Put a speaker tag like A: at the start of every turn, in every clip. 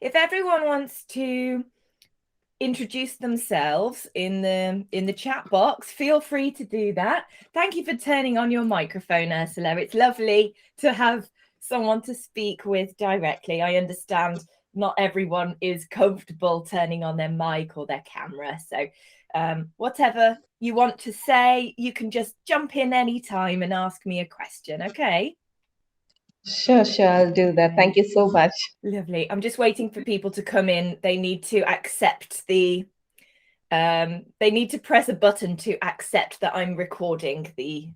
A: if everyone wants to introduce themselves in the chat box, feel free to do that. Thank you for turning on your microphone, Ursula. It's lovely to have someone to speak with directly. I understand not everyone is comfortable turning on their mic or their camera, so whatever you want to say, you can just jump in anytime and ask me a question. Okay?
B: Sure, I'll do that. Thank you so much.
A: Lovely. I'm just waiting for people to come in. They need to accept they need to press a button to accept that I'm recording the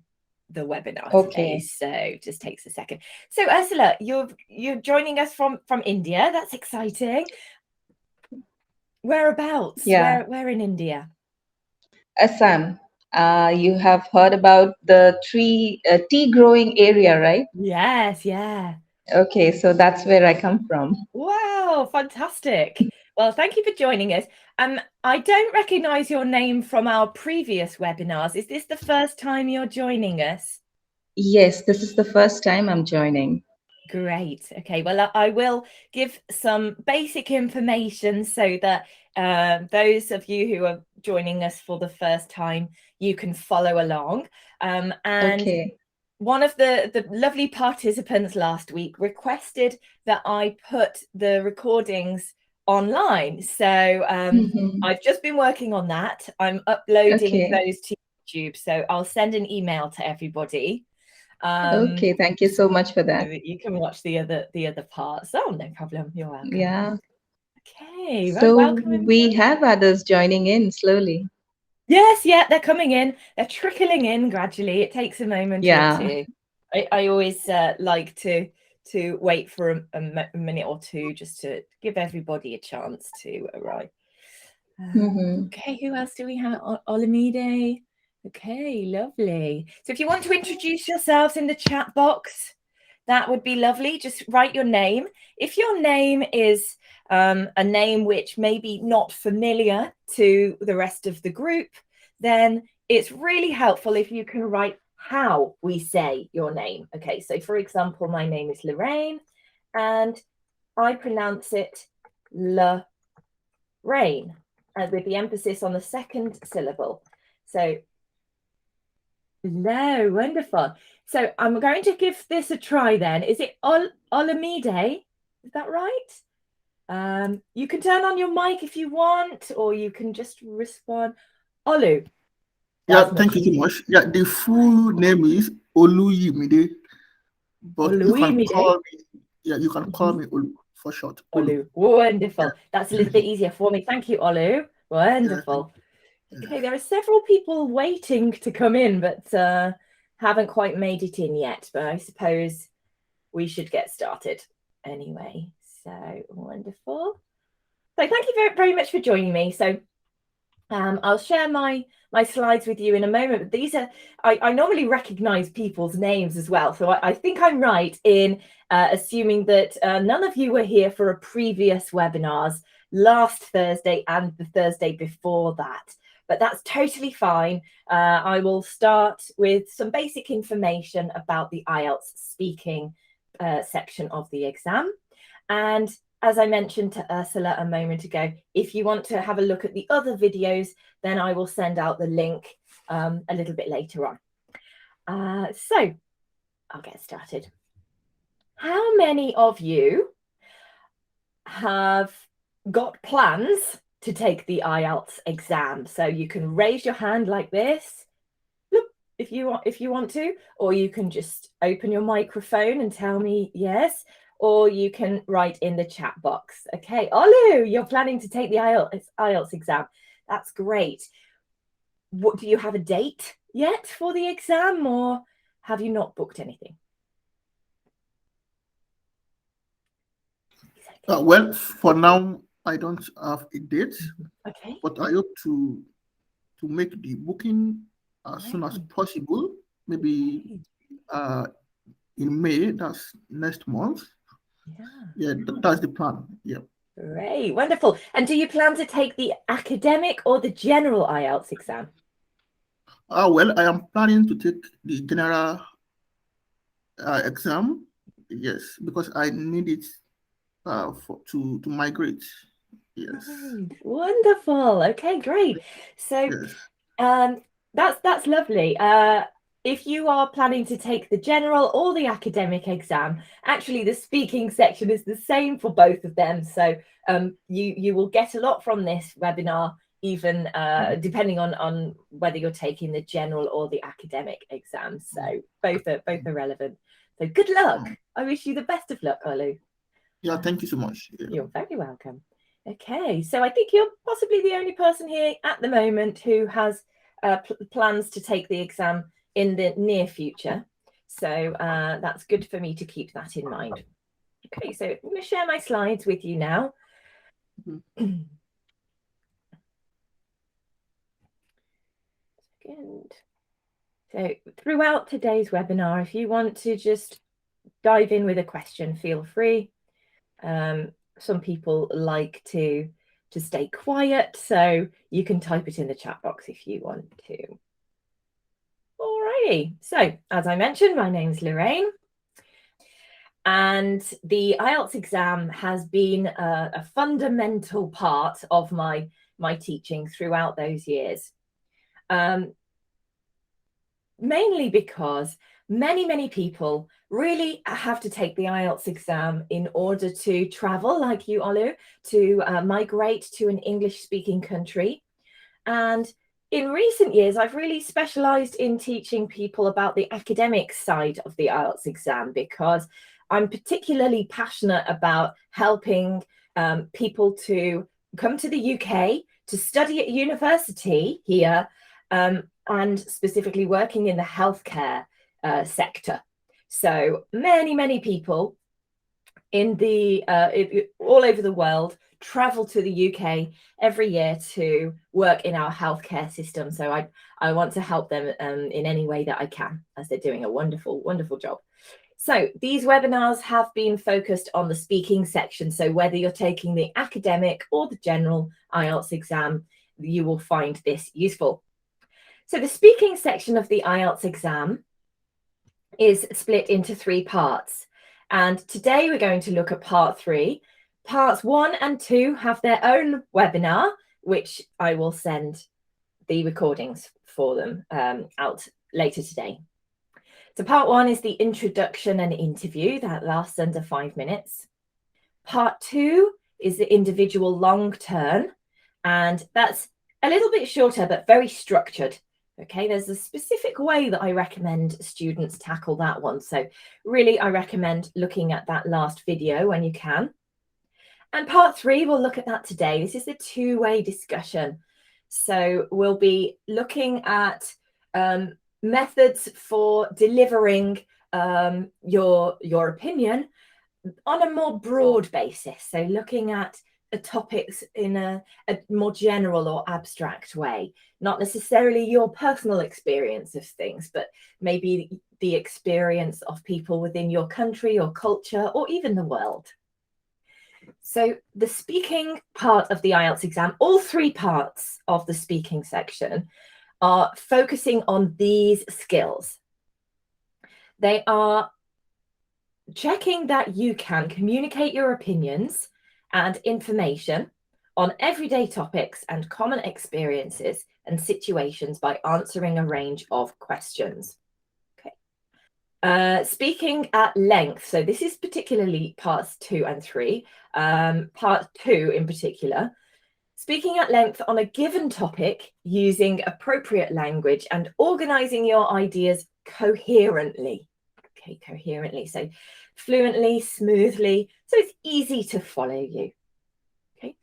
A: webinar today. So just takes a second. So Ursula, you're joining us from India. That's exciting. Whereabouts?
B: Yeah.
A: Where in India?
B: Assam. You have heard about the tea growing area, right?
A: Yes, yeah.
B: Okay, so that's where I come from.
A: Wow, fantastic. Well, thank you for joining us. I don't recognize your name from our previous webinars. Is this the first time you're joining us?
B: Yes, this is the first time I'm joining.
A: Great. Okay, well, I will give some basic information so that those of you who are joining us for the first time, you can follow along. And
B: okay.
A: One of the lovely participants last week requested that I put the recordings online. So I've just been working on that. I'm uploading those to YouTube. So I'll send an email to everybody.
B: Okay, thank you so much for that.
A: So that you can watch the other parts. Oh, no problem. You're welcome.
B: Yeah.
A: Okay.
B: So
A: welcome.
B: we have others joining in slowly.
A: Yes, yeah, they're coming in. They're trickling in gradually. It takes a moment or two. I always like to wait for a minute or two just to give everybody a chance to arrive. Okay, who else do we have? Olamide. Okay, lovely. So if you want to introduce yourselves in the chat box, that would be lovely. Just write your name. If your name is a name which may be not familiar to the rest of the group, then it's really helpful if you can write how we say your name. Okay, so for example, my name is Lorraine and I pronounce it Lorraine with the emphasis on the second syllable. So, no, wonderful. So I'm going to give this a try then. Is it Olamide? Is that right? You can turn on your mic if you want, or you can just respond. Olu.
C: Yeah, thank you so much. Yeah, the full name is Oluyimide. But you can call me, you can call me Olu for short.
A: Olu. Wonderful. Yeah. That's a little bit easier for me. Thank you, Olu. Wonderful. Yeah. Okay, there are several people waiting to come in, but haven't quite made it in yet. But I suppose we should get started anyway. So wonderful. So thank you very, very much for joining me. So I'll share my slides with you in a moment. But these are, I normally recognize people's names as well. So I think I'm right in assuming that none of you were here for a previous webinars last Thursday and the Thursday before that. But that's totally fine. I will start with some basic information about the IELTS speaking section of the exam. And as I mentioned to Ursula a moment ago, if you want to have a look at the other videos, then I will send out the link a little bit later on. So I'll get started. How many of you have got plans to take the IELTS exam? So you can raise your hand like this, if you want to, or you can just open your microphone and tell me yes, or you can write in the chat box. Okay, Olu, you're planning to take the IELTS exam. That's great. What, do you have a date yet for the exam, or have you not booked anything?
C: Well, for now, I don't have a date.
A: Okay.
C: But I hope to make the booking as soon as possible. Maybe in May. That's next month. Yeah, that's the plan. Yeah.
A: Great, wonderful. And do you plan to take the academic or the general IELTS exam?
C: Well, I am planning to take the general exam. Yes, because I need it to migrate. Yes.
A: Nice. Wonderful. Okay, great. So
C: Yes.
A: that's lovely. If you are planning to take the general or the academic exam, actually the speaking section is the same for both of them. So you will get a lot from this webinar, even depending on whether you're taking the general or the academic exams. So both are relevant. So good luck. I wish you the best of luck, Olu.
C: Yeah, thank you so much. Yeah.
A: You're very welcome. Okay, so I think you're possibly the only person here at the moment who has plans to take the exam in the near future. So that's good for me to keep that in mind. Okay, so I'm going to share my slides with you now. Second. So throughout today's webinar, if you want to just dive in with a question, feel free. Some people like to stay quiet, so you can type it in the chat box if you want to. Alrighty, so as I mentioned, my name's Lorraine, and the IELTS exam has been a fundamental part of my teaching throughout those years. Mainly because many people really have to take the IELTS exam in order to travel, like you, Olu, to migrate to an English-speaking country. And in recent years, I've really specialised in teaching people about the academic side of the IELTS exam, because I'm particularly passionate about helping people to come to the UK to study at university here, and specifically working in the healthcare sector. So many people in the all over the world travel to the UK every year to work in our healthcare system. So I want to help them in any way that I can, as they're doing a wonderful job. So these webinars have been focused on the speaking section. So whether you're taking the academic or the general IELTS exam, you will find this useful. So the speaking section of the IELTS exam is split into 3 parts. And today we're going to look at part 3. Parts 1 and 2 have their own webinar, which I will send the recordings for them out later today. So part 1 is the introduction and interview that lasts under 5 minutes. Part 2 is the individual long turn, and that's a little bit shorter but very structured. Okay, there's a specific way that I recommend students tackle that one. So really, I recommend looking at that last video when you can. And part 3, we'll look at that today. This is a 2-way discussion. So we'll be looking at methods for delivering your opinion on a more broad basis. So looking at topics in a more general or abstract way, not necessarily your personal experience of things, but maybe the experience of people within your country or culture or even the world. So the speaking part of the IELTS exam, all 3 parts of the speaking section are focusing on these skills. They are checking that you can communicate your opinions and information on everyday topics and common experiences and situations by answering a range of questions. Okay. Speaking at length. So this is particularly parts 2 and 3. Part 2 in particular. Speaking at length on a given topic using appropriate language and organizing your ideas coherently. Okay, coherently. So fluently, smoothly, so it's easy to follow you. Okay.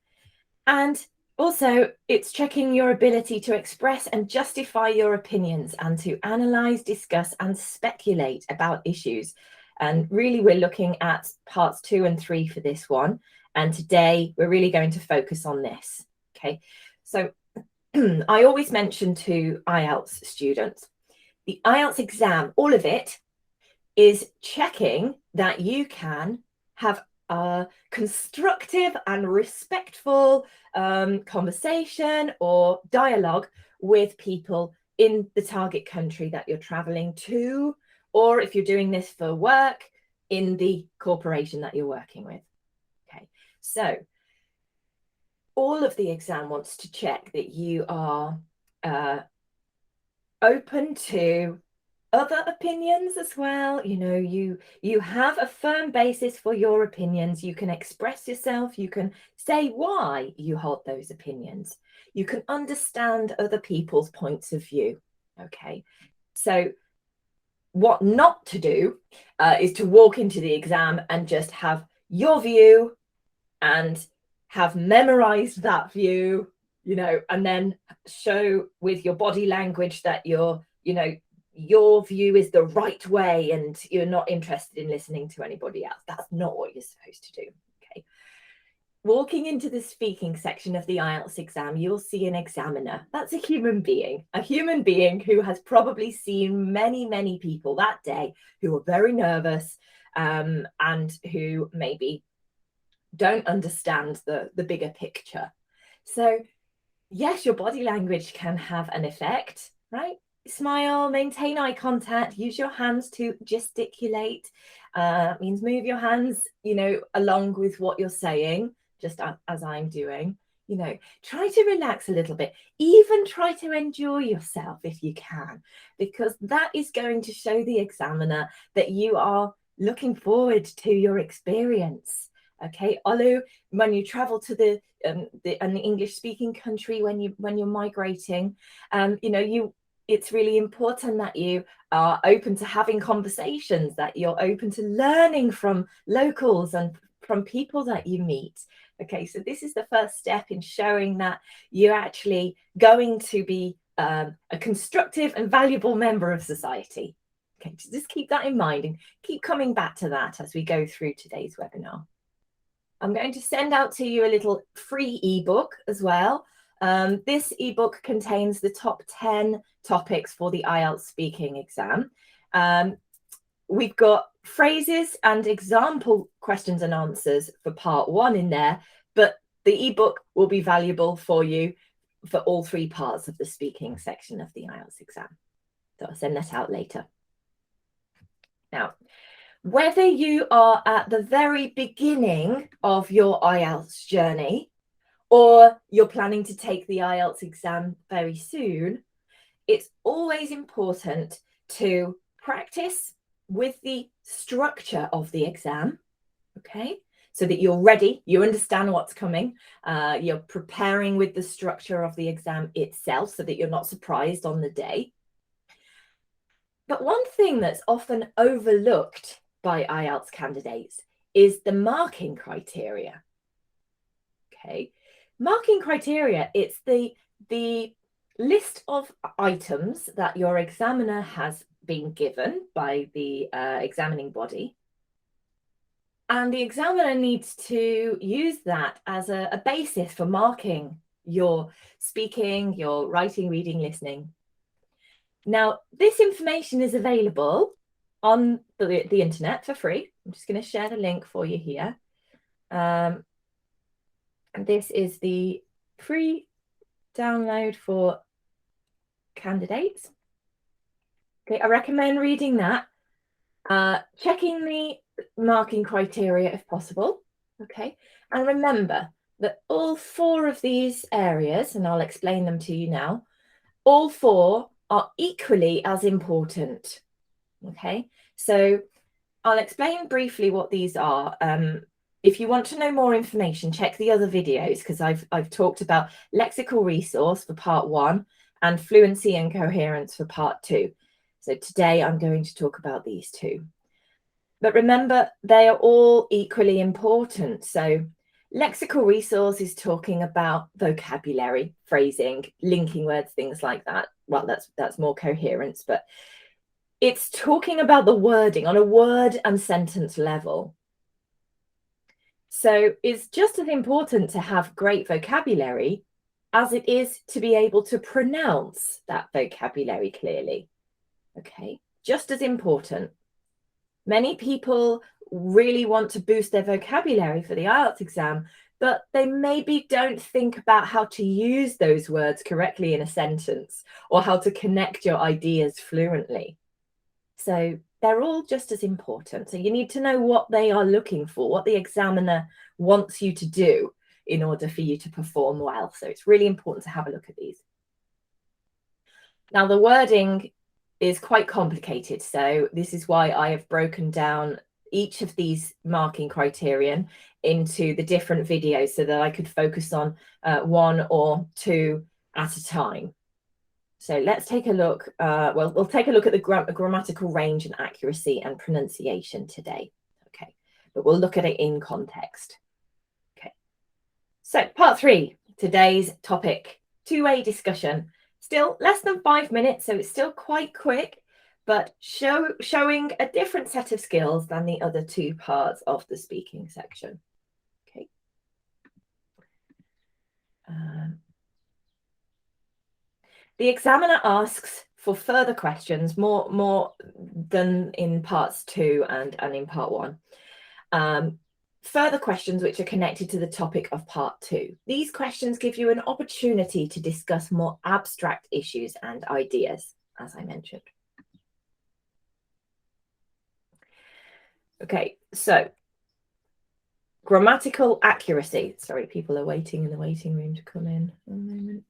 A: And also it's checking your ability to express and justify your opinions and to analyze, discuss and speculate about issues. And really we're looking at parts 2 and 3 for this one. And today we're really going to focus on this. Okay. So I always mention to IELTS students, the IELTS exam, all of it is checking that you can have a constructive and respectful conversation or dialogue with people in the target country that you're traveling to, or if you're doing this for work, in the corporation that you're working with. So all of the exam wants to check that you are open to other opinions as well. You know, you have a firm basis for your opinions. You can express yourself. You can say why you hold those opinions. You can understand other people's points of view. Okay, so what not to do is to walk into the exam and just have your view and have memorized that view, you know, and then show with your body language that you're, you know, your view is the right way and you're not interested in listening to anybody else. That's not what you're supposed to do. Okay. Walking into the speaking section of the IELTS exam, you'll see an examiner. That's a human being who has probably seen many, many people that day who are very nervous and who maybe don't understand the bigger picture. So yes, your body language can have an effect, right? Smile, maintain eye contact, use your hands to gesticulate. That means move your hands, you know, along with what you're saying, just as I'm doing. You know, try to relax a little bit, even try to enjoy yourself if you can, because that is going to show the examiner that you are looking forward to your experience. Okay, Olu, when you travel to an English speaking country, when you're migrating, you know, it's really important that you are open to having conversations, that you're open to learning from locals and from people that you meet. Okay, so this is the first step in showing that you're actually going to be a constructive and valuable member of society. Okay, so just keep that in mind and keep coming back to that as we go through today's webinar. I'm going to send out to you a little free ebook as well. This ebook contains the top 10 topics for the IELTS speaking exam. We've got phrases and example questions and answers for part 1 in there, but the ebook will be valuable for you for all 3 parts of the speaking section of the IELTS exam. So I'll send that out later. Now, whether you are at the very beginning of your IELTS journey or you're planning to take the IELTS exam very soon, it's always important to practice with the structure of the exam, okay? So that you're ready, you understand what's coming, you're preparing with the structure of the exam itself so that you're not surprised on the day. But one thing that's often overlooked by IELTS candidates is the marking criteria. Okay, marking criteria, it's the list of items that your examiner has been given by the examining body. And the examiner needs to use that as a basis for marking your speaking, your writing, reading, listening. Now, this information is available on the internet for free. I'm just going to share the link for you here. And this is the free download for candidates. Okay, I recommend reading that, checking the marking criteria if possible. Okay, and remember that all 4 of these areas, and I'll explain them to you now, all 4 are equally as important. Okay, so I'll explain briefly what these are. If you want to know more information, check the other videos, because I've talked about lexical resource for part 1 and fluency and coherence for part 2. So today I'm going to talk about these 2. But remember, they are all equally important. So lexical resource is talking about vocabulary, phrasing, linking words, things like that. Well, that's more coherence, but it's talking about the wording on a word and sentence level. So it's just as important to have great vocabulary as it is to be able to pronounce that vocabulary clearly. Okay, just as important. Many people really want to boost their vocabulary for the IELTS exam, but they maybe don't think about how to use those words correctly in a sentence or how to connect your ideas fluently. So they're all just as important. So you need to know what they are looking for, what the examiner wants you to do in order for you to perform well. So it's really important to have a look at these. Now, the wording is quite complicated. So this is why I have broken down each of these marking criterion into the different videos so that I could focus on one or two at a time. So let's take a look. Well, we'll take a look at the grammatical range and accuracy and pronunciation today. Okay, but we'll look at it in context. Okay, so part 3, today's topic, two-way discussion. Still less than 5 minutes, so it's still quite quick, but showing a different set of skills than the other two parts of the speaking section. Okay. The examiner asks for further questions, more than in parts 2 and in part 1. Further questions which are connected to the topic of part 2. These questions give you an opportunity to discuss more abstract issues and ideas, as I mentioned. Okay, so grammatical accuracy. Sorry, people are waiting in the waiting room to come in. One moment.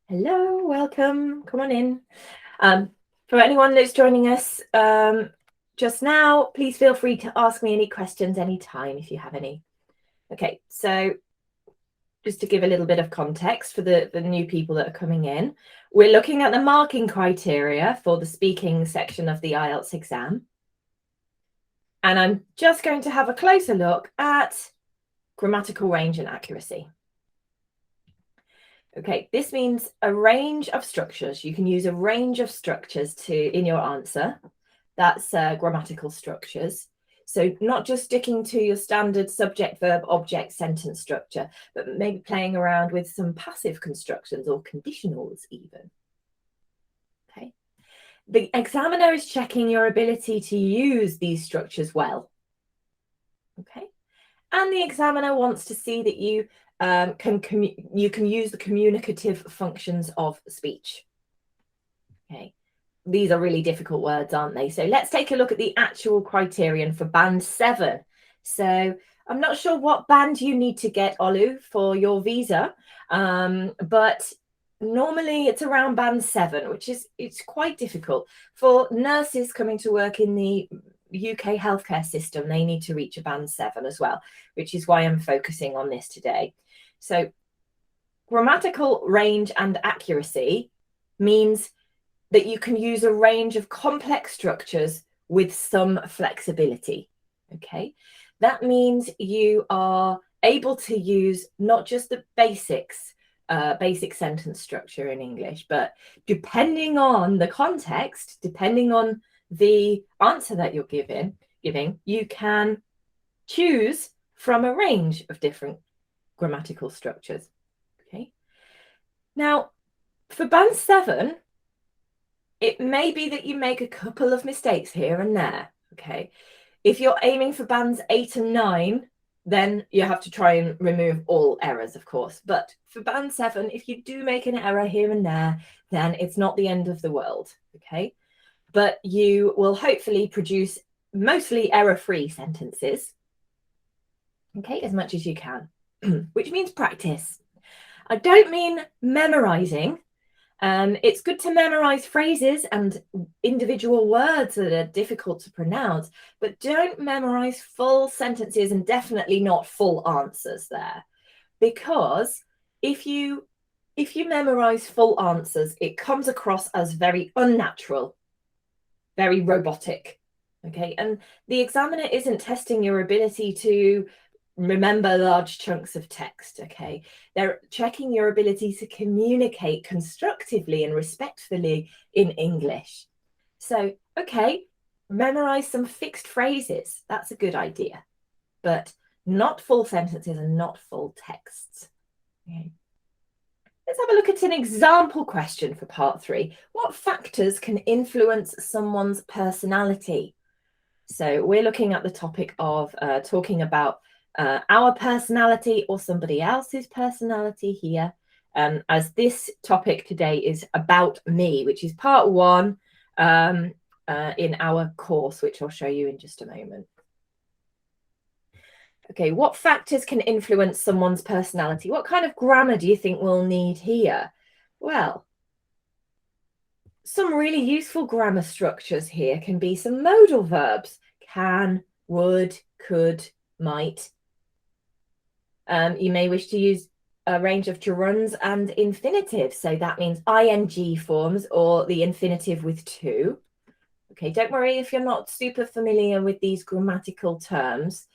A: Hello, welcome. Come on in. For anyone that's joining us just now, please feel free to ask me any questions anytime if you have any. Okay, so just to give a little bit of context for the new people that are coming in, we're looking at the marking criteria for the speaking section of the IELTS exam. And I'm just going to have a closer look at grammatical range and accuracy. Okay, this means a range of structures. You can use a range of structures in your answer. That's grammatical structures. So not just sticking to your standard subject, verb, object, sentence structure, but maybe playing around with some passive constructions or conditionals even. Okay. The examiner is checking your ability to use these structures well. Okay. And the examiner wants to see that you can use the communicative functions of speech. Okay, these are really difficult words, aren't they? So let's take a look at the actual criterion for band 7. So I'm not sure what band you need to get, Olu, for your visa, but normally it's around band 7, which is it's quite difficult for nurses coming to work in the UK healthcare system. They need to reach a band 7 as well, which is why I'm focusing on this today. So grammatical range and accuracy means that you can use a range of complex structures with some flexibility. Okay, that means you are able to use not just the basics, basic sentence structure in English, but depending on the context, depending on the answer that you're giving, you can choose from a range of different grammatical structures. Okay. Now, for band 7, it may be that you make a couple of mistakes here and there. Okay. If you're aiming for bands 8 and 9, then you have to try and remove all errors, of course. But for band 7, if you do make an error here and there, then it's not the end of the world. Okay. But you will hopefully produce mostly error-free sentences. Okay, as much as you can. Which means practice. I don't mean memorizing. It's good to memorize phrases and individual words that are difficult to pronounce, but don't memorize full sentences and definitely not full answers there. Because if you memorize full answers, it comes across as very unnatural, very robotic. Okay, and the examiner isn't testing your ability to remember large chunks of text. Okay, they're checking your ability to communicate constructively and respectfully in English. So, okay, memorize some fixed phrases. That's a good idea, but not full sentences and not full texts. Okay. Let's have a look at an example question for part 3. What factors can influence someone's personality? So we're looking at the topic of talking about our personality or somebody else's personality here. as this topic today is about me, which is part 1 in our course, which I'll show you in just a moment. Okay, what factors can influence someone's personality? What kind of grammar do you think we'll need here? Well, some really useful grammar structures here can be some modal verbs: can, would, could, might. You may wish to use a range of gerunds and infinitives. So that means ing forms or the infinitive with to. Okay, don't worry if you're not super familiar with these grammatical terms,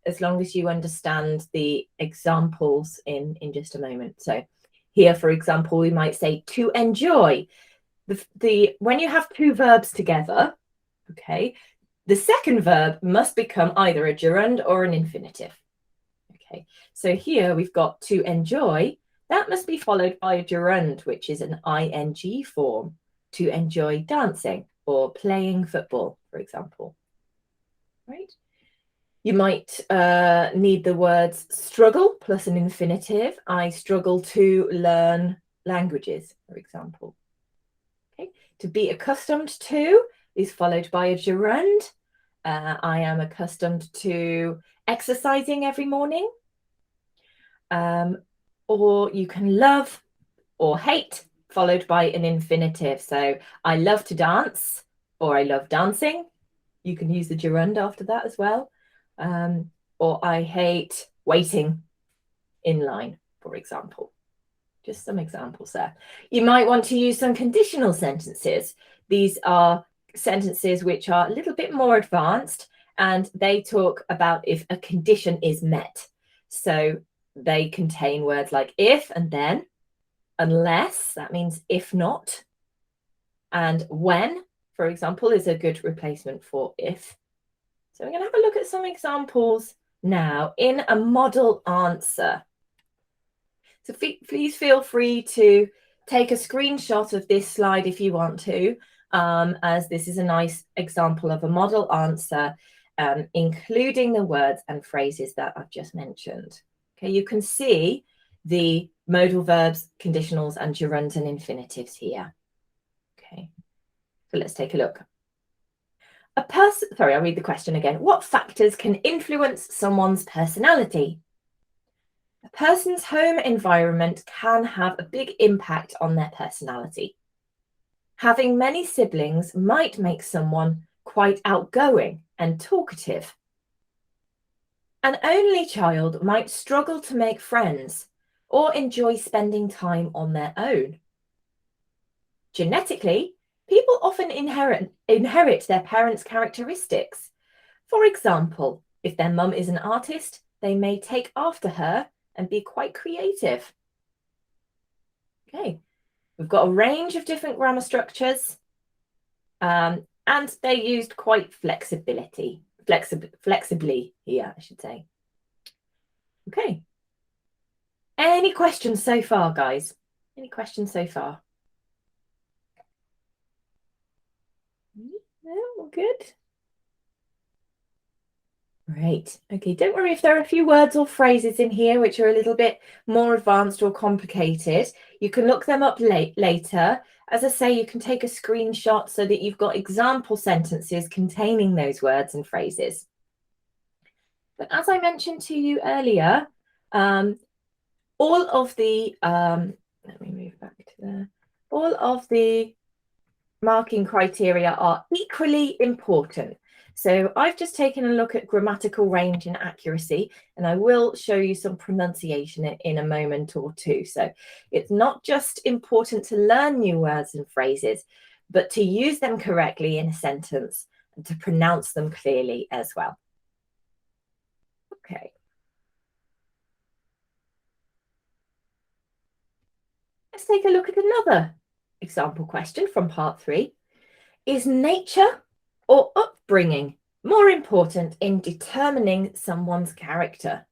A: as long as you understand the examples in just a moment. So here, for example, we might say to enjoy. When you have 2 verbs together, okay, the second verb must become either a gerund or an infinitive. Okay, so here we've got to enjoy. That must be followed by a gerund, which is an ing form. To enjoy dancing or playing football, for example. Right? You might need the words struggle plus an infinitive. I struggle to learn languages, for example. Okay. To be accustomed to is followed by a gerund. I am accustomed to exercising every morning. Or you can love or hate, followed by an infinitive. So I love to dance, or I love dancing. You can use the gerund after that as well. Or I hate waiting in line, for example. Just some examples there. You might want to use some conditional sentences. These are sentences which are a little bit more advanced, and they talk about if a condition is met. So they contain words like if and then, unless, that means if not, and when, for example, is a good replacement for if. So we're going to have a look at some examples now in a model answer. So please feel free to take a screenshot of this slide if you want to, as this is a nice example of a model answer, including the words and phrases that I've just mentioned. Okay, you can see the modal verbs, conditionals, and gerunds and infinitives here. Okay, so let's take a look. Sorry, I'll read the question again. What factors can influence someone's personality? A person's home environment can have a big impact on their personality. Having many siblings might make someone quite outgoing and talkative. An only child might struggle to make friends or enjoy spending time on their own. Genetically, people often inherit their parents' characteristics. For example, if their mum is an artist, they may take after her and be quite creative. Okay, we've got a range of different grammar structures, and they're used quite flexibly here, I should say. Okay. Any questions so far, guys? Any questions so far? No, all good. Great. Okay, don't worry if there are a few words or phrases in here which are a little bit more advanced or complicated. You can look them up later. As I say, you can take a screenshot so that you've got example sentences containing those words and phrases. But as I mentioned to you earlier, all of the, let me move back to there. All of the marking criteria are equally important. So I've just taken a look at grammatical range and accuracy, and I will show you some pronunciation in a moment or two. So it's not just important to learn new words and phrases, but to use them correctly in a sentence and to pronounce them clearly as well. Okay. Let's take a look at another example question from part 3. Is nature or upbringing more important in determining someone's character?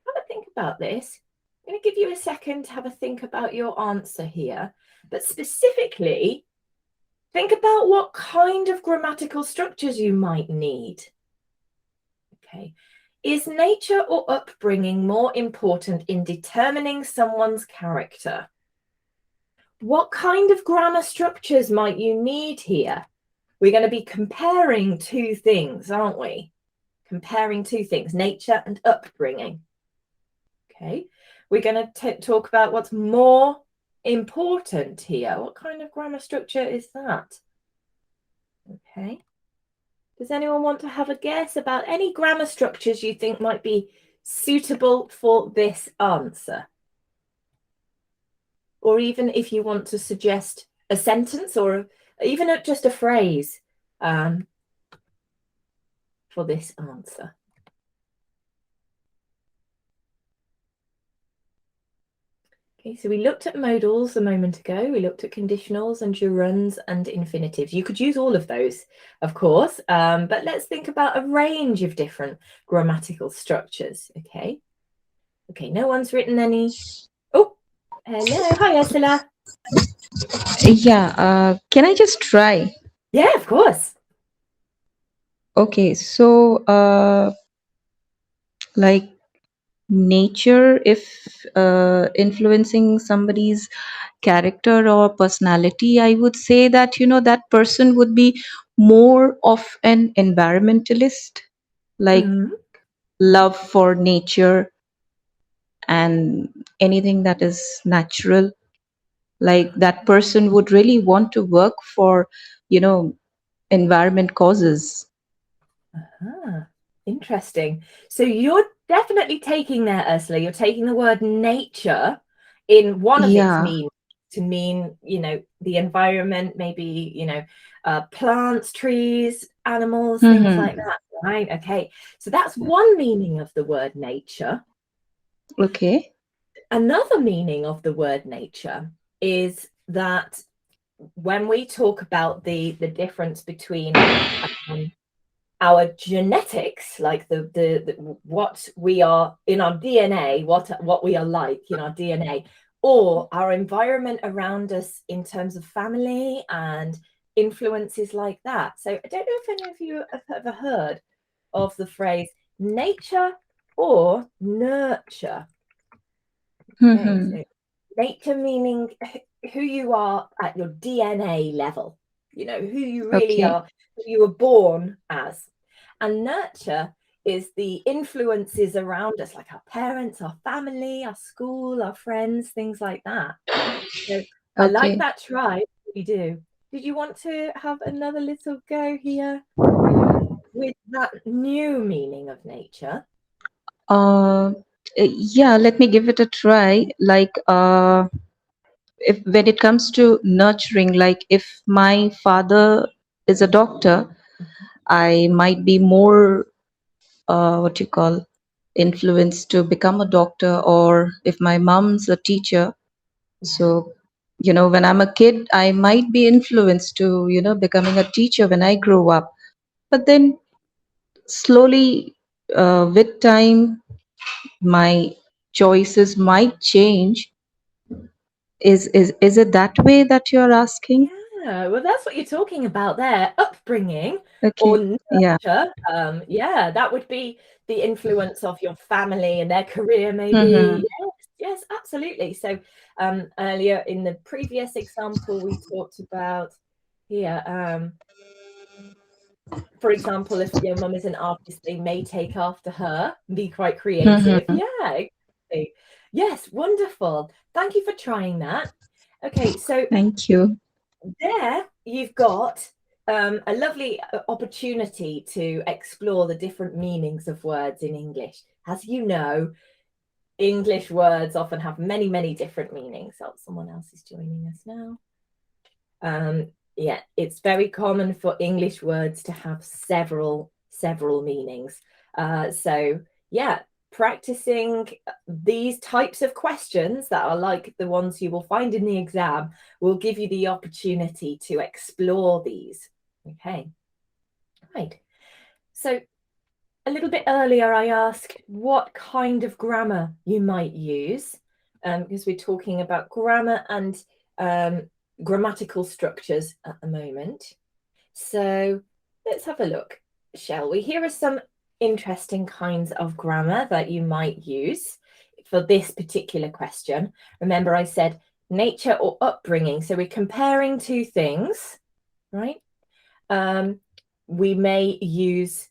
A: Have a think about this. I'm going to give you a second to have a think about your answer here, but specifically think about what kind of grammatical structures you might need. Okay, Is nature or upbringing more important in determining someone's character? What kind of grammar structures might you need here? We're going to be comparing two things, aren't we? Comparing two things, nature and upbringing. Okay, we're going to talk about what's more important here. What kind of grammar structure is that? Okay. Does anyone want to have a guess about any grammar structures you think might be suitable for this answer? Or even if you want to suggest a sentence or even just a phrase for this answer. Okay, so we looked at modals a moment ago. We looked at conditionals and gerunds and infinitives. You could use all of those, of course, but let's think about a range of different grammatical structures, okay? Okay, no one's written any. Oh, hello. Hi, Ursula.
B: Yeah, can I just try?
A: Yeah, of course.
B: Okay, so like nature, if influencing somebody's character or personality, I would say that, that person would be more of an environmentalist, like love for nature and anything that is natural. Like that person would really want to work for, environment causes.
A: Interesting. So you're definitely taking there, Ursula, you're taking the word nature in one of its meanings to mean, the environment, maybe, plants, trees, animals, things like that, right? Okay. So that's one meaning of the word nature.
B: Okay.
A: Another meaning of the word nature is that when we talk about the difference between our genetics, like the what we are in our DNA, what we are like in our DNA, or our environment around us in terms of family and influences like that. So I don't know if any of you have ever heard of the phrase nature or nurture. Okay, so nature meaning who you are at your DNA level, who you really are, who you were born as. And nurture is the influences around us, like our parents, our family, our school, our friends, things like that. So I like that try. You do. Did you want to have another little go here with that new meaning of nature?
B: Yeah, let me give it a try. Like, if when it comes to nurturing, like if my father is a doctor, I might be more, what you call, influenced to become a doctor, or if my mom's a teacher. So, when I'm a kid, I might be influenced to, becoming a teacher when I grow up. But then slowly, with time, my choices might change. Is it that way that you're asking?
A: Yeah, well, that's what you're talking about there. Upbringing or
B: Okay. Yeah.
A: nurture. Yeah, that would be the influence of your family and their career, maybe. Yes, absolutely. So earlier in the previous example, we talked about here, for example, if your mum is an artist, they may take after her and be quite creative. Yeah, exactly. Yes, wonderful. Thank you for trying that. Okay, so
B: Thank you.
A: there you've got a lovely opportunity to explore the different meanings of words in English. As you know, English words often have many, many different meanings. Oh, someone else is joining us now. Yeah, it's very common for English words to have several meanings. So yeah, practicing these types of questions that are like the ones you will find in the exam will give you the opportunity to explore these. Okay, right. So a little bit earlier, I asked what kind of grammar you might use, because we're talking about grammar and grammatical structures at the moment. So let's have a look, shall we? Here are some interesting kinds of grammar that you might use for this particular question. Remember, I said nature or upbringing. So we're comparing two things, right? We may use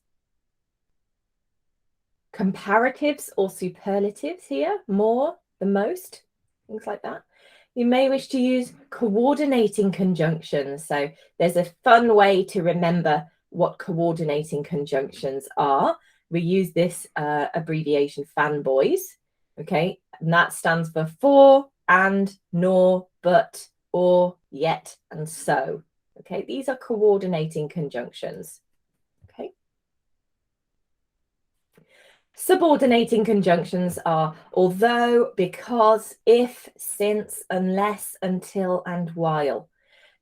A: comparatives or superlatives here, more, the most, things like that. You may wish to use coordinating conjunctions. So there's a fun way to remember what coordinating conjunctions are. We use this abbreviation fanboys, okay? And that stands for, and, nor, but, or, yet, and so. Okay, these are coordinating conjunctions. Okay. Subordinating conjunctions are although, because, if, since, unless, until, and while.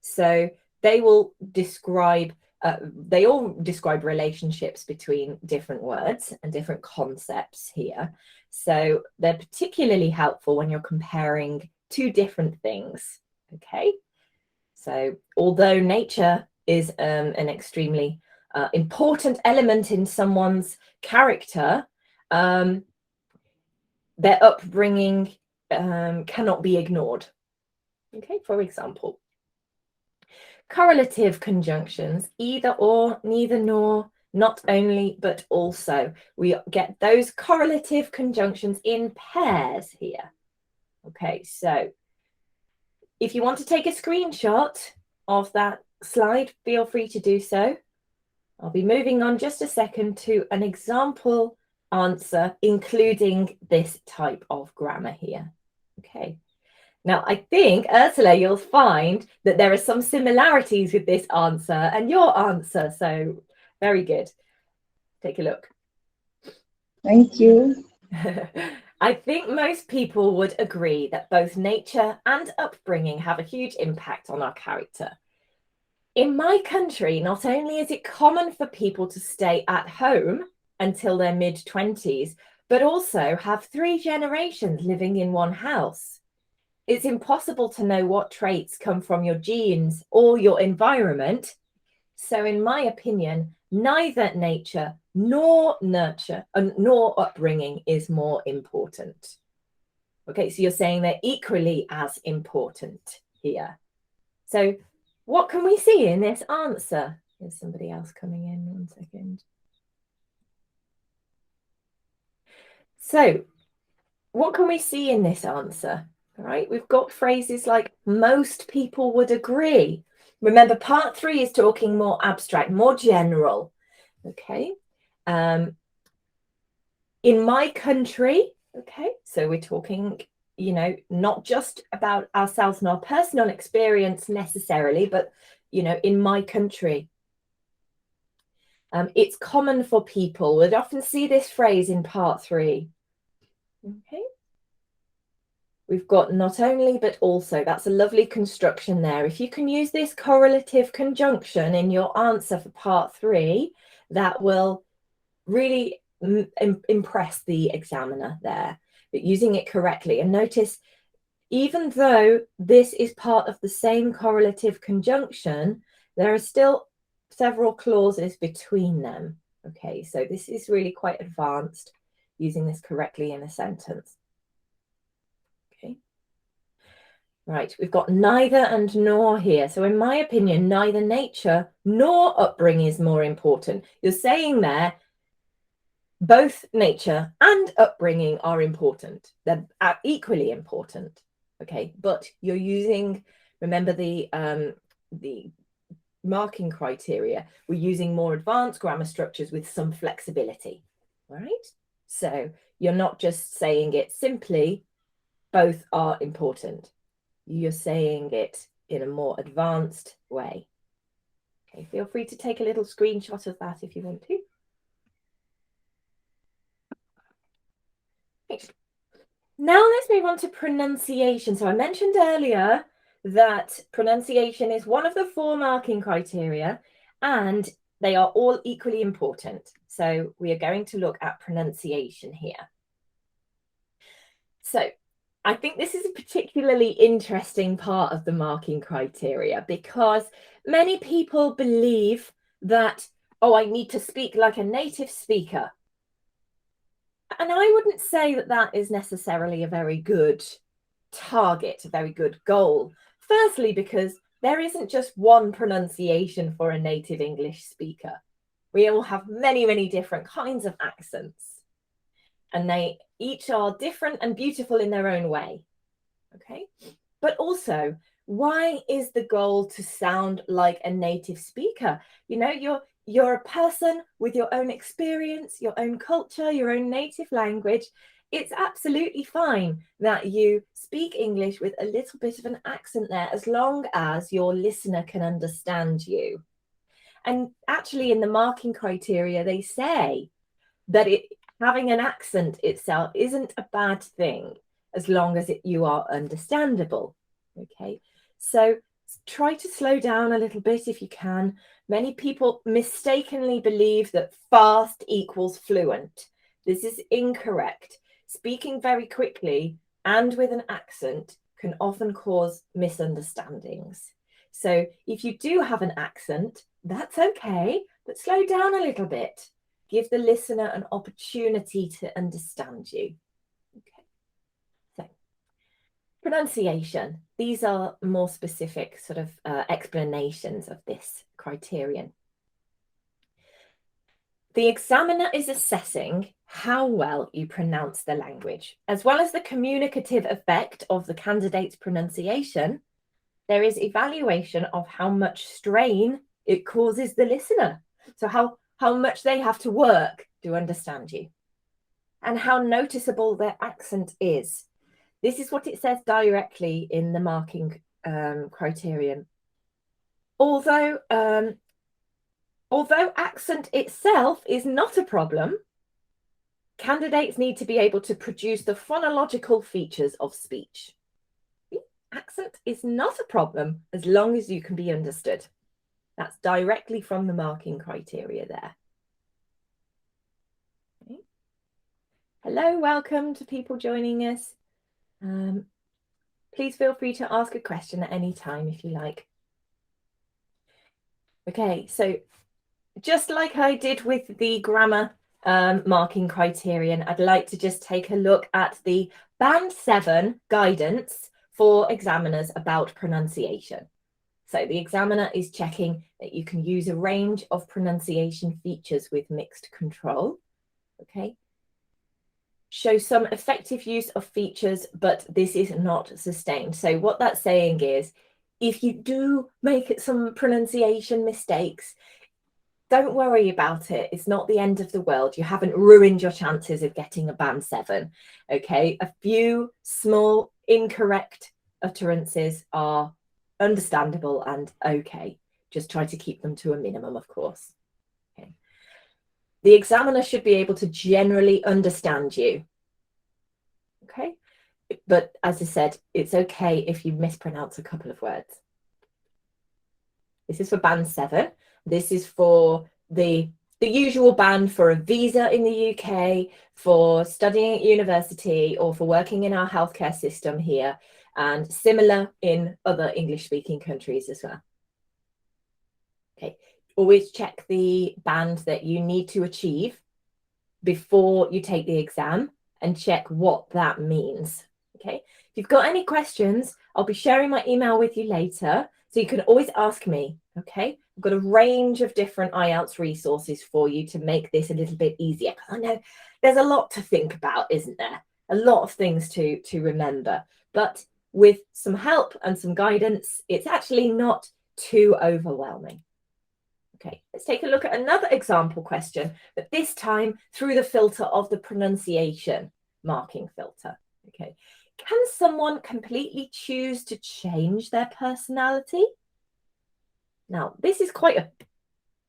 A: So they will describe, they all describe relationships between different words and different concepts here. So they're particularly helpful when you're comparing two different things. Okay. So although nature is an extremely important element in someone's character, their upbringing cannot be ignored. Okay, for example, correlative conjunctions, either or, neither nor, not only, but also. We get those correlative conjunctions in pairs here. Okay, so if you want to take a screenshot of that slide, feel free to do so. I'll be moving on just a second to an example answer, including this type of grammar here. Okay. Now, I think, Ursula, you'll find that there are some similarities with this answer and your answer. So very good. Take a look.
B: Thank you.
A: I think most people would agree that both nature and upbringing have a huge impact on our character. In my country, not only is it common for people to stay at home until their mid-20s, but also have 3 generations living in one house. It's impossible to know what traits come from your genes or your environment. So in my opinion, neither nature nor nurture nor upbringing is more important. Okay, so you're saying they're equally as important here. So what can we see in this answer? There's somebody else coming in, 1 second. So what can we see in this answer? All right, we've got phrases like most people would agree. Remember, part 3 is talking more abstract, more general. Okay. In my country, okay, so we're talking, you know, not just about ourselves and our personal experience necessarily, but, you know, in my country. It's common for people. We'd often see this phrase in part 3. Okay. We've got not only, but also. That's a lovely construction there. If you can use this correlative conjunction in your answer for part 3, that will really impress the examiner there, but using it correctly. And notice, even though this is part of the same correlative conjunction, there are still several clauses between them. Okay, so this is really quite advanced, using this correctly in a sentence. Okay. Right, we've got neither and nor here. So in my opinion, neither nature nor upbringing is more important. You're saying there, both nature and upbringing are important. They're equally important. Okay, but you're using, remember the marking criteria, we're using more advanced grammar structures with some flexibility. All right, so you're not just saying it simply, both are important. You're saying it in a more advanced way. Okay, feel free to take a little screenshot of that if you want to. Right. Now let's move on to pronunciation. So I mentioned earlier that pronunciation is one of the 4 marking criteria, and they are all equally important. So we are going to look at pronunciation here. So I think this is a particularly interesting part of the marking criteria, because many people believe that, oh, I need to speak like a native speaker. And I wouldn't say that that is necessarily a very good target, a very good goal. Firstly, because there isn't just one pronunciation for a native English speaker. We all have many, many different kinds of accents, and they each are different and beautiful in their own way. Okay, but also, why is the goal to sound like a native speaker? You know, you're a person with your own experience, your own culture, your own native language. It's absolutely fine that you speak English with a little bit of an accent there, as long as your listener can understand you. And actually, in the marking criteria, they say that having an accent itself isn't a bad thing, as long as you are understandable. Okay, so try to slow down a little bit if you can. Many people mistakenly believe that fast equals fluent. This is incorrect. Speaking very quickly and with an accent can often cause misunderstandings. So if you do have an accent, that's okay, but slow down a little bit. Give the listener an opportunity to understand you. Okay. So, pronunciation. These are more specific sort of explanations of this criterion. The examiner is assessing how well you pronounce the language, as well as the communicative effect of the candidate's pronunciation. There is evaluation of how much strain it causes the listener. So how much they have to work to understand you, and how noticeable their accent is. This is what it says directly in the marking criterion. Although accent itself is not a problem, candidates need to be able to produce the phonological features of speech. Accent is not a problem as long as you can be understood. That's directly from the marking criteria there. Okay. Hello, welcome to people joining us. Please feel free to ask a question at any time if you like. Okay, so just like I did with the grammar marking criterion, I'd like to just take a look at the Band 7 guidance for examiners about pronunciation. So the examiner is checking that you can use a range of pronunciation features with mixed control. Okay. Show some effective use of features, but this is not sustained. So what that's saying is, if you do make some pronunciation mistakes, don't worry about it. It's not the end of the world. You haven't ruined your chances of getting a Band 7. Okay. A few small incorrect utterances are understandable and okay. Just try to keep them to a minimum, of course. Okay. The examiner should be able to generally understand you. Okay. But as I said, it's okay if you mispronounce a couple of words. This is for Band 7. This is for the usual band for a visa in the UK, for studying at university, or for working in our healthcare system here, and similar in other English-speaking countries as well. Okay, always check the band that you need to achieve before you take the exam and check what that means. Okay, if you've got any questions, I'll be sharing my email with you later, so you can always ask me. Okay, I've got a range of different IELTS resources for you to make this a little bit easier. I know there's a lot to think about, isn't there? A lot of things to remember, but with some help and some guidance, it's actually not too overwhelming. Okay, let's take a look at another example question, but this time through the filter of the pronunciation marking filter. Okay, can someone completely choose to change their personality? Now, this is quite a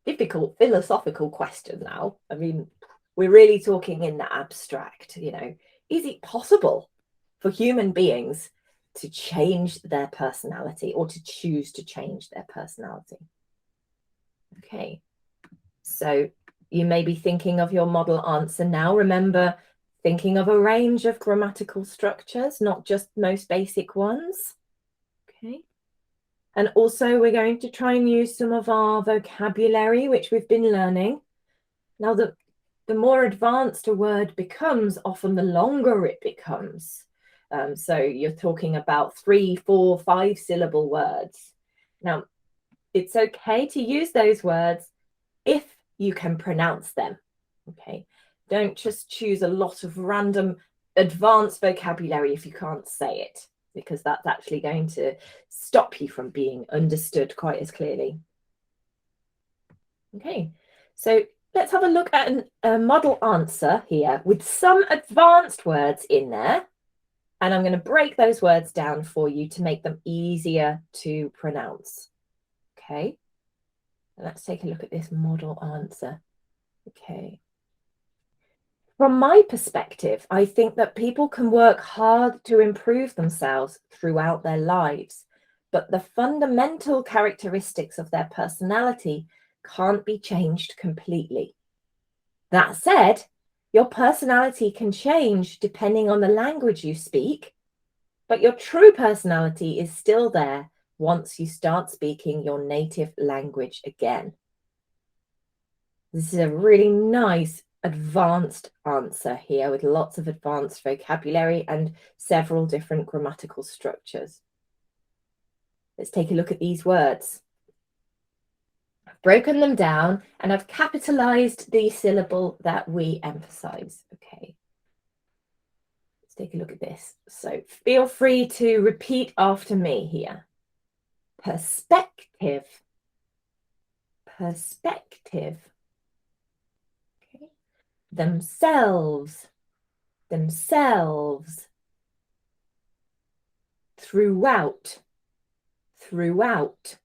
A: difficult philosophical question now. I mean, we're really talking in the abstract, you know. Is it possible for human beings to change their personality or to choose to change their personality? Okay, so you may be thinking of your model answer now. Remember, thinking of a range of grammatical structures, not just most basic ones. Okay. And also we're going to try and use some of our vocabulary, which we've been learning. Now, the the more advanced a word becomes, often the longer it becomes. So you're talking about 3, 4, 5 syllable words. Now, it's okay to use those words if you can pronounce them. Okay, don't just choose a lot of random advanced vocabulary if you can't say it, because that's actually going to stop you from being understood quite as clearly. Okay, so let's have a look at a model answer here with some advanced words in there. And I'm going to break those words down for you to make them easier to pronounce. Okay, let's take a look at this model answer. Okay. From my perspective, I think that people can work hard to improve themselves throughout their lives, but the fundamental characteristics of their personality can't be changed completely. That said, your personality can change depending on the language you speak, but your true personality is still there once you start speaking your native language again. This is a really nice advanced answer here with lots of advanced vocabulary and several different grammatical structures. Let's take a look at these words. I've broken them down and I've capitalized the syllable that we emphasize. Okay. Let's take a look at this. So feel free to repeat after me here. Perspective. Perspective. Okay. Themselves. Themselves. Throughout. Throughout.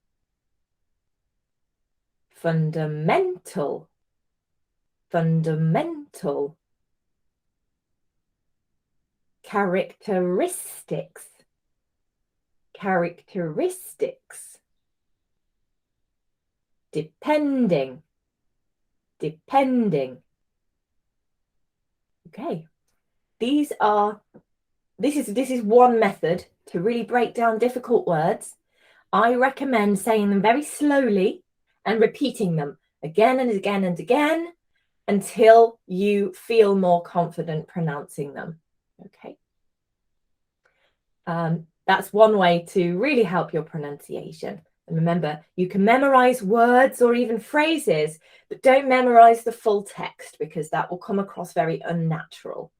A: Fundamental. Fundamental. Characteristics. Characteristics. Depending. Depending. Okay. This is one method to really break down difficult words. I recommend saying them very slowly and repeating them again and again and again until you feel more confident pronouncing them. Okay. That's one way to really help your pronunciation. And remember, you can memorize words or even phrases, but don't memorize the full text because that will come across very unnatural.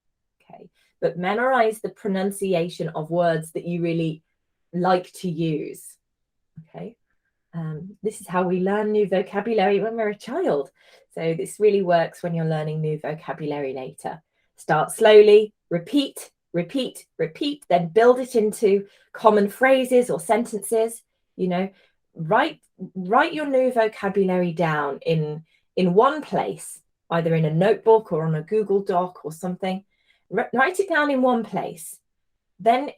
A: Okay. But memorize the pronunciation of words that you really like to use. Okay. This is how we learn new vocabulary when we're a child. So this really works when you're learning new vocabulary later. Start slowly, repeat, repeat, repeat, then build it into common phrases or sentences. You know, write your new vocabulary down in one place, either in a notebook or on a Google Doc or something. Write it down in one place. Then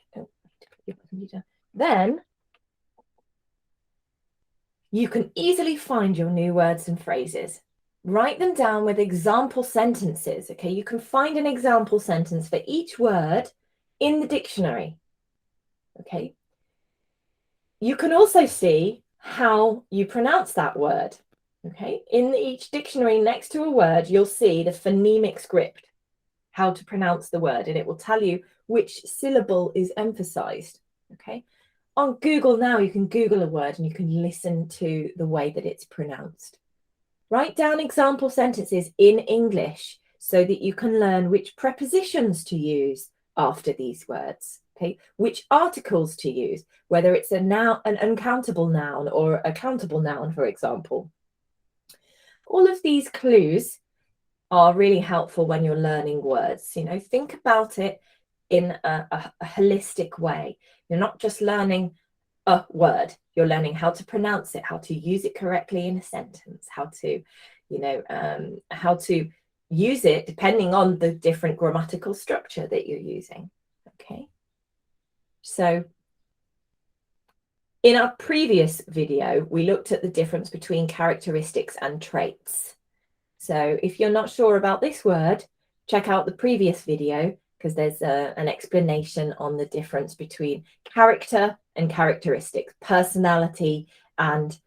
A: you can easily find your new words and phrases. Write them down with example sentences. Okay, you can find an example sentence for each word in the dictionary. Okay. You can also see how you pronounce that word. Okay, in each dictionary next to a word, you'll see the phonemic script, how to pronounce the word, and it will tell you which syllable is emphasized. Okay. On Google now, you can Google a word and you can listen to the way that it's pronounced. Write down example sentences in English so that you can learn which prepositions to use after these words. Okay, which articles to use, whether it's a noun, an uncountable noun or a countable noun, for example. All of these clues are really helpful when you're learning words. You know, think about it in a holistic way. You're not just learning a word, you're learning how to pronounce it, how to use it correctly in a sentence, how to, you know, how to use it depending on the different grammatical structure that you're using. Okay. So in our previous video, we looked at the difference between characteristics and traits. So if you're not sure about this word, check out the previous video because there's an explanation on the difference between character and characteristics, personality and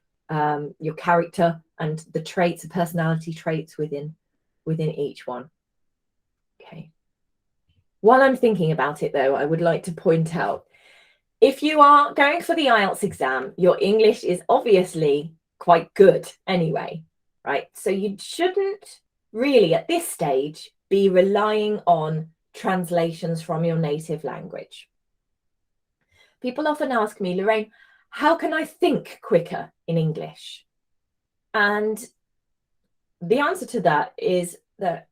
A: your character and the traits, personality traits within within each one. Okay. While I'm thinking about it, though, I would like to point out, if you are going for the IELTS exam, your English is obviously quite good anyway, right? So you shouldn't really, at this stage, be relying on translations from your native language. People often ask me, Lorraine, how can I think quicker in English? And the answer to that is that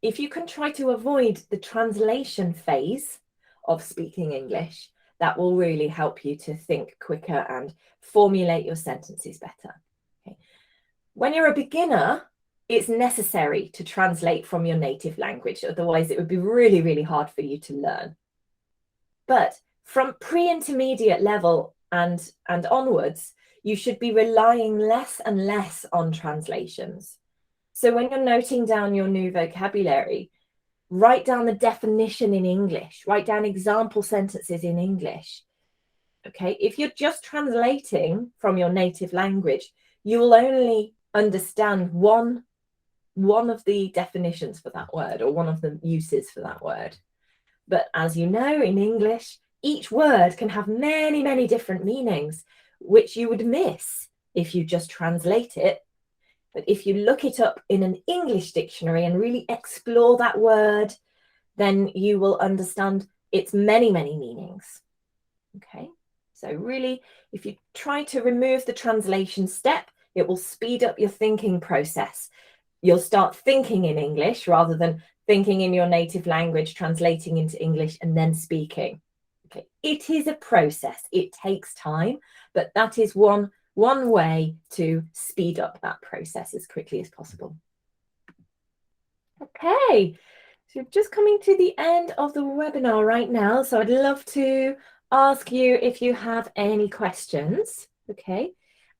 A: if you can try to avoid the translation phase of speaking English, that will really help you to think quicker and formulate your sentences better. Okay. When you're a beginner, it's necessary to translate from your native language. Otherwise, it would be really, really hard for you to learn. But from pre-intermediate level and onwards, you should be relying less and less on translations. So when you're noting down your new vocabulary, write down the definition in English, write down example sentences in English. Okay, if you're just translating from your native language, you will only understand one of the definitions for that word or one of the uses for that word. But as you know, in English, each word can have many, many different meanings, which you would miss if you just translate it. But if you look it up in an English dictionary and really explore that word, then you will understand its many, many meanings. Okay, so really, if you try to remove the translation step, it will speed up your thinking process. You'll start thinking in English rather than thinking in your native language, translating into English and then speaking. Okay, it is a process. It takes time, but that is one way to speed up that process as quickly as possible. Okay, so we're just coming to the end of the webinar right now. So I'd love to ask you if you have any questions. Okay,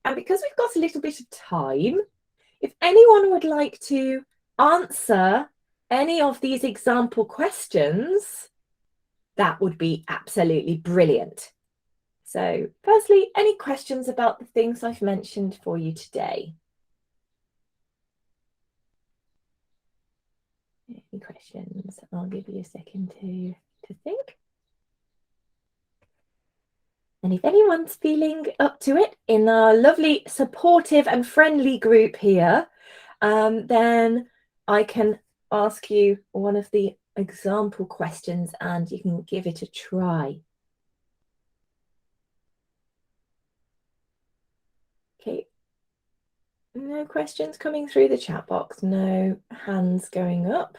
A: and because we've got a little bit of time, if anyone would like to answer any of these example questions, that would be absolutely brilliant. So firstly, any questions about the things I've mentioned for you today? Any questions? I'll give you a second to think. And if anyone's feeling up to it in our lovely, supportive and friendly group here, then I can ask you one of the example questions and you can give it a try. Okay, no questions coming through the chat box, no hands going up.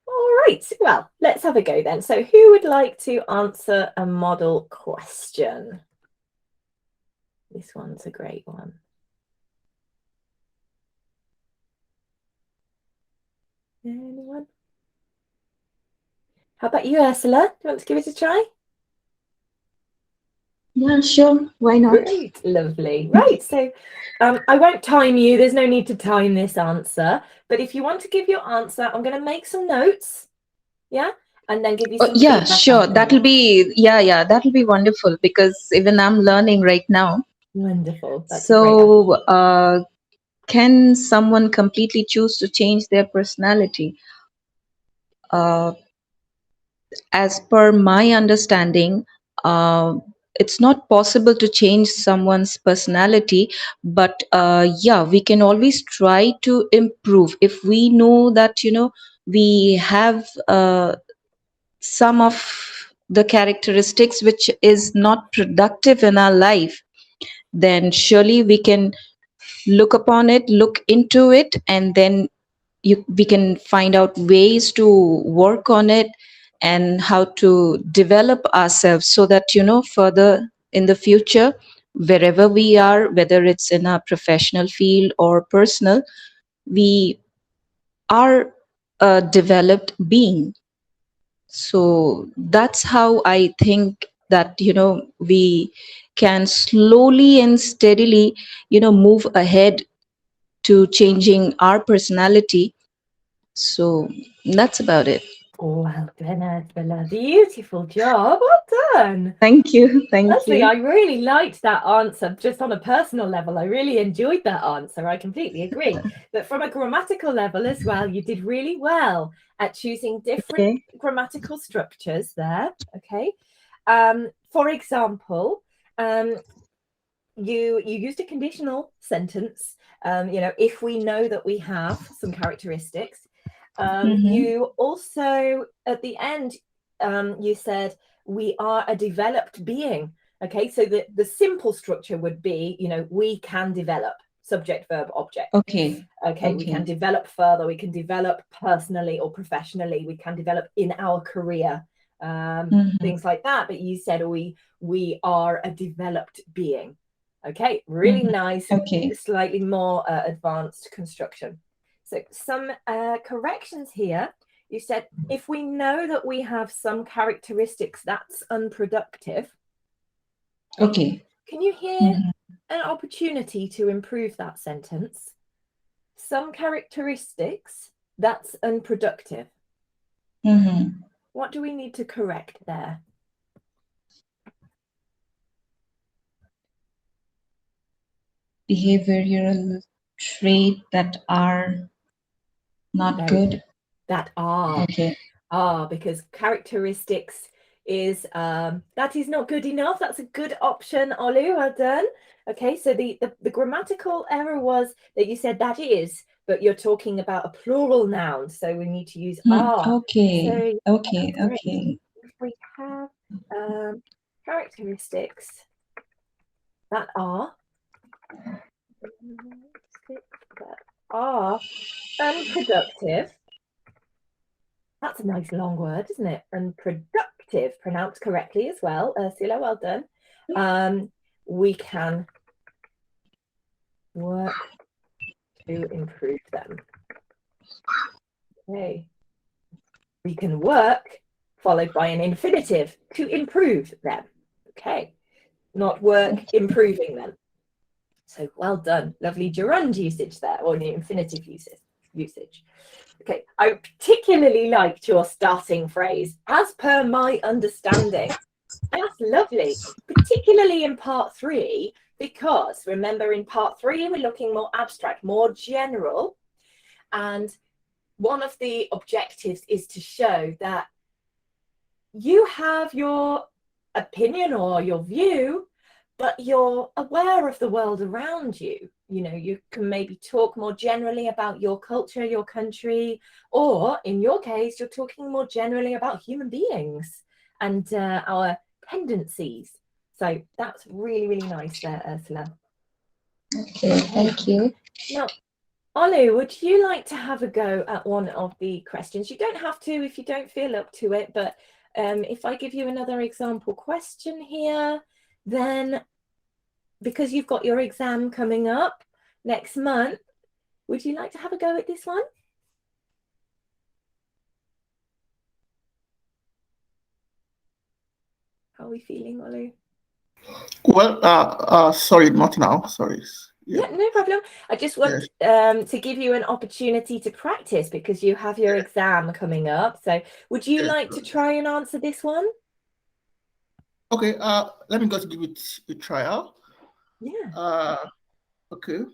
A: All right, well, let's have a go then. So who would like to answer a model question? This one's a great one. Anyone? How about you, Ursula? Do you want to give it a try?
B: Yeah, sure. Why not?
A: Great, lovely. Right, so I won't time you. There's no need to time this answer. But if you want to give your answer, I'm going to make some notes. Yeah, and then give you some
B: Yeah,
A: feedback
B: sure.
A: after.
B: That'll be, yeah, that'll be wonderful because even I'm learning right now.
A: Wonderful. That's
B: so, can someone completely choose to change their personality? As per my understanding, it's not possible to change someone's personality, but yeah, we can always try to improve. If we know that, we have some of the characteristics which is not productive in our life, then surely we can look upon it, look into it, and then we can find out ways to work on it and how to develop ourselves so that, further in the future, wherever we are, whether it's in a professional field or personal, we are a developed being. So that's how I think that, we can slowly and steadily, move ahead to changing our personality. So that's about it.
A: Well done, Ursula. Beautiful job. Well done.
B: Thank you. Thank
A: Honestly,
B: you.
A: I really liked that answer. Just on a personal level, I really enjoyed that answer. I completely agree. But from a grammatical level as well, you did really well at choosing different grammatical structures there. Okay. For example, you used a conditional sentence. If we know that we have some characteristics. You also, at the end, you said we are a developed being. Okay, so the simple structure would be, we can develop, subject, verb, object.
B: Okay.
A: We can develop further, we can develop personally or professionally, we can develop in our career, things like that. But you said we are a developed being. Okay, really nice.
B: Okay.
A: Slightly more advanced construction. So some corrections here. You said, if we know that we have some characteristics, that's unproductive.
B: Okay.
A: Can you hear an opportunity to improve that sentence? Some characteristics, that's unproductive. What do we need to correct there?
B: Behavioral trait that are not good.
A: That are.
B: Okay.
A: Because characteristics is that is not good enough. That's a good option, Olu. Well done. Okay, so the grammatical error was that you said that is, but you're talking about a plural noun, so we need to use are.
B: Okay.
A: So,
B: Okay. Okay.
A: if we have characteristics that are unproductive. That's a nice long word, isn't it? Unproductive, pronounced correctly as well. Ursula, well done. We can work to improve them. Okay. We can work, followed by an infinitive, to improve them. Okay. Not work, improving them. So well done. Lovely gerund usage there, or the infinitive usage. Okay, I particularly liked your starting phrase, as per my understanding. That's lovely, particularly in part 3, because remember in part 3, we're looking more abstract, more general. And one of the objectives is to show that you have your opinion or your view, but you're aware of the world around you. You can maybe talk more generally about your culture, your country, or in your case, you're talking more generally about human beings and our tendencies. So that's really, really nice there, Ursula.
B: Okay, thank you.
A: Now, Olu, would you like to have a go at one of the questions? You don't have to if you don't feel up to it, but if I give you another example question here, then because you've got your exam coming up next month, would you like to have a go at this one? How are we feeling, Olu?
C: Well, sorry, not now. Sorry.
A: Yeah, no problem. I just want to give you an opportunity to practice because you have your exam coming up. So would you like to try and answer this one?
C: Okay, let me just give it a trial.
A: Yeah.
C: Okay.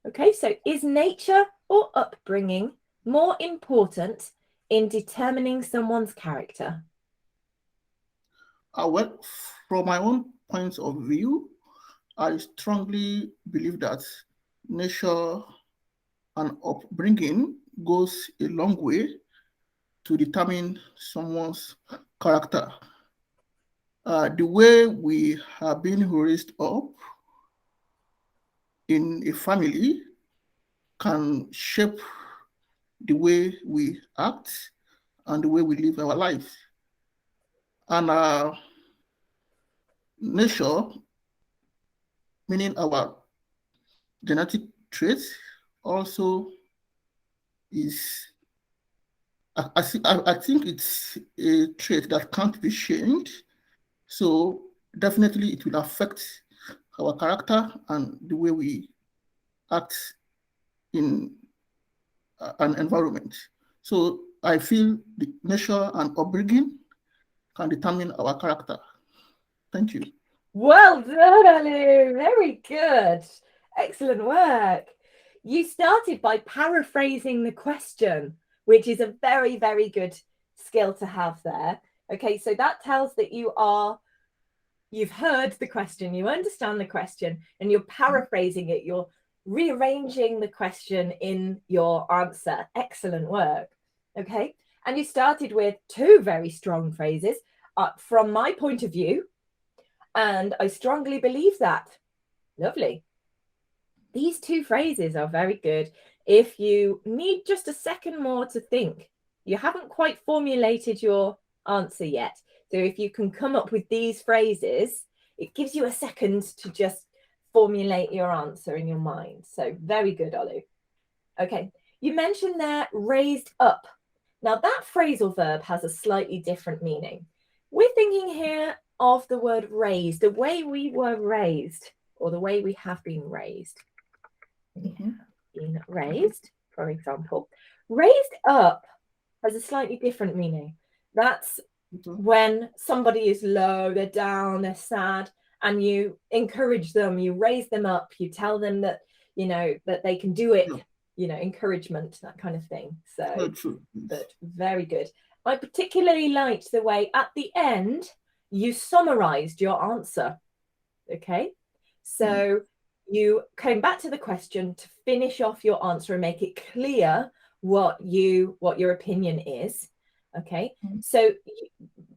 A: Okay, so is nature or upbringing more important in determining someone's character?
C: Well, from my own point of view, I strongly believe that nature and upbringing goes a long way to determine someone's character. The way we have been raised up in a family can shape the way we act and the way we live our life. And nature, meaning our genetic traits, also is, I think it's a trait that can't be changed. So definitely it will affect our character and the way we act in and environment. So I feel the nature and upbringing can determine our character. Thank you.
A: Well done, Alu. Very good. Excellent work. You started by paraphrasing the question, which is a very, very good skill to have there. Okay, so that tells that you've heard the question, you understand the question, and you're paraphrasing it. You're rearranging the question in your answer. Excellent work. Okay, and you started with two very strong phrases from my point of view, and I strongly believe that. Lovely. These two phrases are very good. If you need just a second more to think, you haven't quite formulated your answer yet. So if you can come up with these phrases, it gives you a second to just formulate your answer in your mind. So very good, Olu. Okay, you mentioned there raised up. Now that phrasal verb has a slightly different meaning. We're thinking here of the word raised, the way we were raised, or the way we have been raised. Been raised, for example. Raised up has a slightly different meaning. That's when somebody is low, they're down, they're sad, and you encourage them, you raise them up, you tell them that, you know, that they can do it, you know, encouragement, that kind of thing. So, but very good. I particularly liked the way at the end you summarized your answer. Okay, so you came back to the question to finish off your answer and make it clear what your opinion is. Okay, so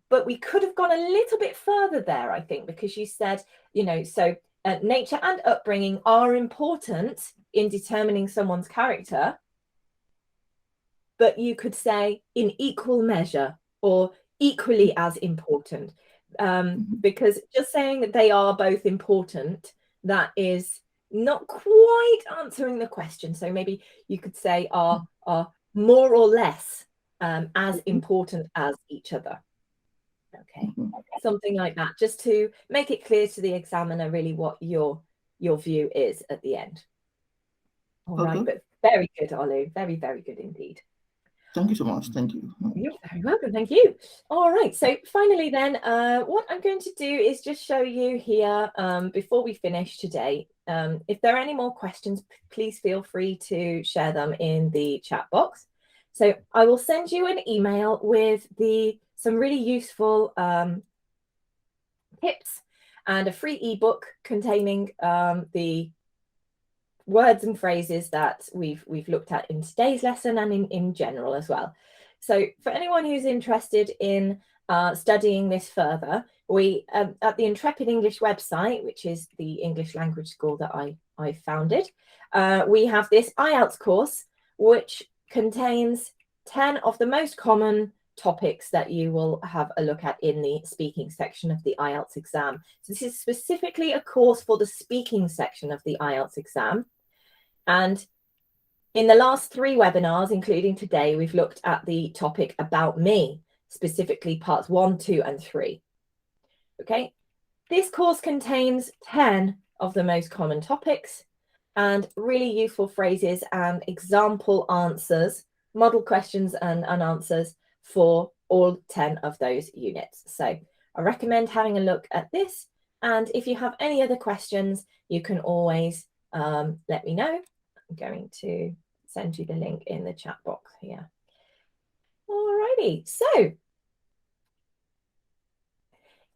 A: but we could have gone a little bit further there, I think, because you said, you know, so nature and upbringing are important in determining someone's character, but you could say in equal measure or equally as important, because just saying that they are both important, that is not quite answering the question. So maybe you could say are more or less as important as each other. Okay, something like that, just to make it clear to the examiner really what your view is at the end. All right, but very good, Olu. Very, very good indeed.
C: Thank you so much. Thank you.
A: You're very welcome. Thank you. All right. So finally then, what I'm going to do is just show you here before we finish today. If there are any more questions, please feel free to share them in the chat box. So I will send you an email with some really useful tips and a free ebook containing the words and phrases that we've looked at in today's lesson and in general as well. So for anyone who's interested in studying this further, we at the Intrepid English website, which is the English language school that I founded, we have this IELTS course, which contains 10 of the most common topics that you will have a look at in the speaking section of the IELTS exam. So this is specifically a course for the speaking section of the IELTS exam. And in the last 3 webinars, including today, we've looked at the topic about me, specifically parts 1, 2, and 3. Okay, this course contains 10 of the most common topics and really useful phrases and example answers, model questions and answers for all 10 of those units. So I recommend having a look at this. And if you have any other questions, you can always let me know. I'm going to send you the link in the chat box here. Alrighty, so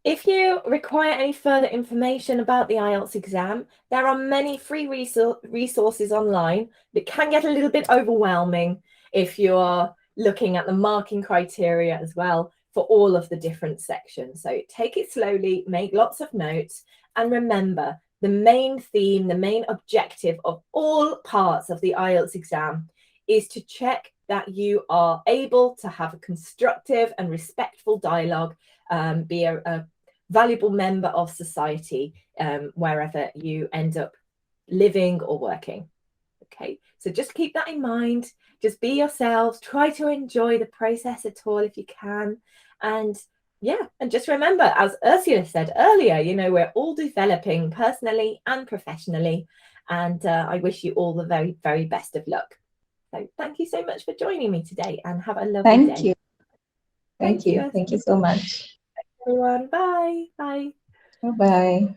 A: if you require any further information about the IELTS exam, there are many free resources online that can get a little bit overwhelming if you are looking at the marking criteria as well for all of the different sections. So take it slowly, make lots of notes, and remember the main theme, the main objective of all parts of the IELTS exam is to check that you are able to have a constructive and respectful dialogue, be a valuable member of society wherever you end up living or working. Okay, so just keep that in mind. Just be yourselves. Try to enjoy the process at all if you can. And yeah, and just remember, as Ursula said earlier, you know, we're all developing personally and professionally. And I wish you all the very, very best of luck. So thank you so much for joining me today, and have a lovely
B: Thank
A: day.
B: you. Thank you. Thank you so much.
A: Everyone. Bye. Bye.
B: Bye-bye.